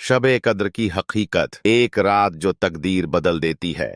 शब-ए कद्र की हकीकत, एक रात जो तकदीर बदल देती है।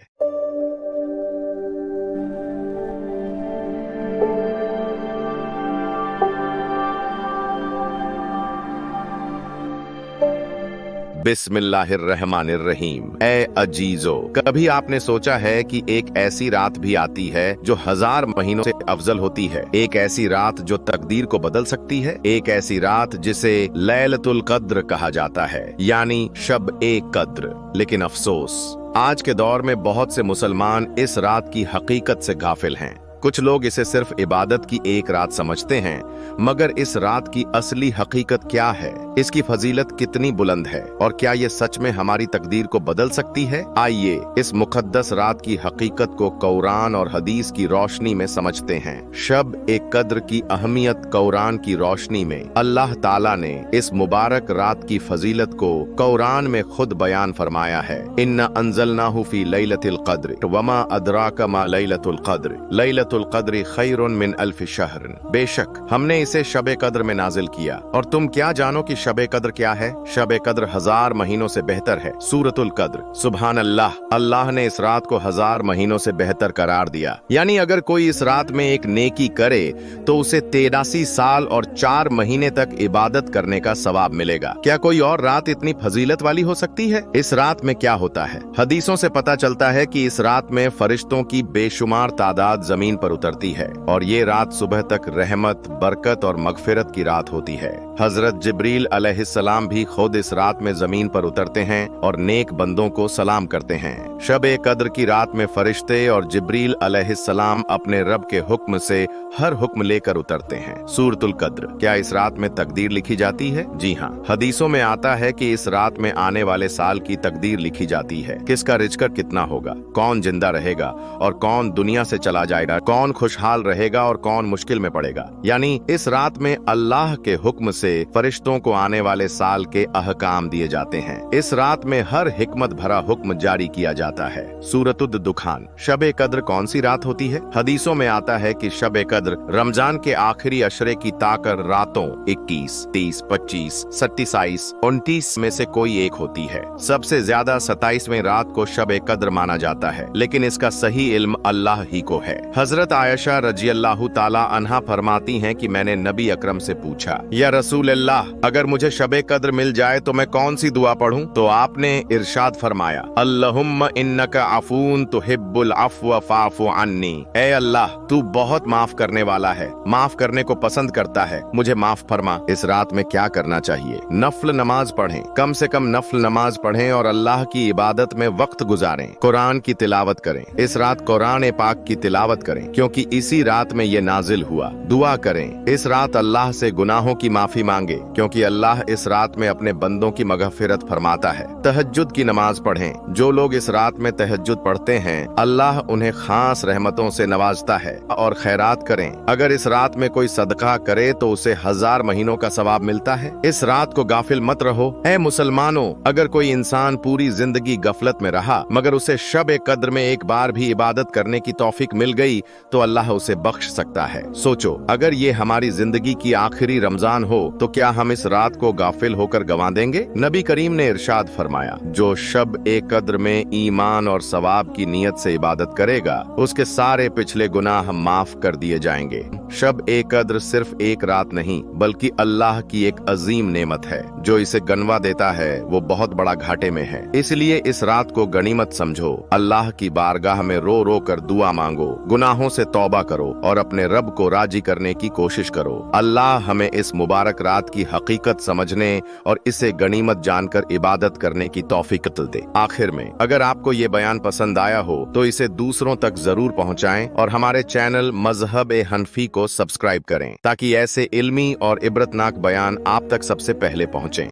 बिस्मिल्लाहिर्रहमानिर्रहीम। ऐ अजीजो, कभी आपने सोचा है कि एक ऐसी रात भी आती है जो 1000 महीनों से अफजल होती है, एक ऐसी रात जो तकदीर को बदल सकती है, एक ऐसी रात जिसे लैलतुल कद्र कहा जाता है, यानी शब-ए-कद्र। लेकिन अफसोस, आज के दौर में बहुत से मुसलमान इस रात की हकीकत से गाफिल हैं। कुछ लोग इसे सिर्फ इबादत की एक रात समझते हैं, मगर इस रात की असली हकीकत क्या है, इसकी फजीलत कितनी बुलंद है और क्या ये सच में हमारी तकदीर को बदल सकती है? आइए इस मुकद्दस रात की हकीकत को कुरान और हदीस की रोशनी में समझते हैं। शब-ए-कद्र की अहमियत कुरान की रोशनी में अल्लाह ताला ने इस मुबारक रात की फजीलत को कुरान में खुद बयान फरमाया है। इन्ना अंज़लनाहु फी लैलतिल क़द्र वमा अदराका मा लैलतुल क़द्र लैलतुल क़द्र खैरुन मिन अल्फ़ि शहर। बेशक हमने इसे शब-ए-कद्र में नाजिल किया, और तुम क्या जानो कि शब-ए-कद्र क्या है? शब-ए-कद्र 1000 महीनों से बेहतर है। सूरतुल कद्र। सुभान अल्लाह, अल्लाह ने इस रात को 1000 महीनों से बेहतर करार दिया। यानी अगर कोई इस रात में एक नेकी करे तो उसे 83 साल और 4 महीने तक इबादत करने का सवाब मिलेगा। क्या कोई और रात इतनी फजीलत वाली हो सकती है? इस रात में क्या होता है? हदीसों से पता चलता है कि इस रात में फरिश्तों की बेशुमार तादाद जमीन पर उतरती है, और ये रात सुबह तक रहमत, बरकत और मगफिरत की रात होती है। हजरत जिब्रील अलैहिस्सलाम भी खुद इस रात में जमीन पर उतरते हैं और नेक बंदों को सलाम करते हैं। शब-ए-कद्र की रात में फरिश्ते और जिब्रील अलैहिस्सलाम अपने रब के हुक्म से हर हुक्म लेकर उतरते हैं। सूरतुल कद्र। क्या इस रात में तकदीर लिखी जाती है? जी हाँ, हदीसों में आता है कि इस रात में आने वाले साल की तकदीर लिखी जाती है। किसका रिज़्क कितना होगा, कौन जिंदा रहेगा और कौन दुनिया से चला जाएगा, कौन खुशहाल रहेगा और कौन मुश्किल में पड़ेगा। यानी इस रात में अल्लाह के हुक्म से फरिश्तों को आने वाले साल के अहकाम दिए जाते हैं। इस रात में हर हिकमत भरा हुक्म जारी किया जाता है। सूरतुद दुखान। शब-ए-कद्र कौन सी रात होती है? हदीसों में आता है कि शब-ए-कद्र रमजान के आखिरी अशरे की ताकर रातों 21, 30, 25, 27, 29 में से कोई एक होती है। सबसे ज्यादा 27वें रात को शब-ए-कद्र माना जाता है, लेकिन इसका सही इल्म अल्लाह ही को है। हजरत आयशा रज़ियल्लाहु ताला अन्हा फरमाती हैं कि मैंने नबी अकरम से पूछा, या रसूल अल्लाह, अगर मुझे शब-ए-कद्र मिल जाए तो मैं कौन सी दुआ पढ़ूं? तो आपने इरशाद फरमाया, अल्लाहुम्मा इन्नका अफून तुहिब्बुल अफ़्व फ़अफ़ु अन्नी। ऐ अल्लाह, तू बहुत माफ करने वाला है, माफ करने को पसंद करता है, मुझे माफ फरमा। इस रात में क्या करना चाहिए? नफल नमाज पढ़ें, कम से कम नफल नमाज पढ़ें और अल्लाह की इबादत में वक्त गुजारें। कुरान की तिलावत करें। इस रात कुरान पाक की तिलावत करें, क्योंकि इसी रात में ये नाजिल हुआ। दुआ करें। इस रात अल्लाह से गुनाहों की माफी मांगे, क्योंकि अल्लाह इस रात में अपने बंदों की मगफिरत फरमाता है। तहज्जुद की नमाज पढ़ें। जो लोग इस रात में तहज्जुद पढ़ते हैं, अल्लाह उन्हें खास रहमतों से नवाजता है। और खैरात करें। अगर इस रात में कोई सदका करे तो उसे 1000 महीनों का सवाब मिलता है। इस रात को गाफिल मत रहो। ऐ मुसलमानों, अगर कोई इंसान पूरी जिंदगी गफलत में रहा, मगर उसे शब-ए-कद्र में एक बार भी इबादत करने की तौफीक मिल गई, तो अल्लाह उसे बख्श सकता है। सोचो, अगर ये हमारी जिंदगी की आखिरी रमजान हो तो क्या हम इस रात को गाफिल होकर गंवा देंगे? नबी करीम ने इरशाद फरमाया, जो शब-ए-कद्र में ईमान और सवाब की नीयत से इबादत करेगा, उसके सारे पिछले गुनाह माफ कर दिए जाएंगे। शब-ए-कद्र सिर्फ एक रात नहीं, बल्कि अल्लाह की एक अजीम नेमत है। जो इसे गनवा देता है वो बहुत बड़ा घाटे में है। इसलिए इस रात को गनीमत समझो। अल्लाह की बारगाह में रो रो कर दुआ मांगो, गुनाहों से तौबा करो और अपने रब को राजी करने की कोशिश करो। अल्लाह हमें इस मुबारक रात की हकीकत समझने और इसे गनीमत जानकर इबादत करने की तौफीक दे। आखिर में, अगर आपको ये बयान पसंद आया हो तो इसे दूसरों तक जरूर पहुंचाएं और हमारे चैनल मज़हब-ए-हनफी को सब्सक्राइब करें, ताकि ऐसे इल्मी और इबरतनाक बयान आप तक सबसे पहले पहुंचें।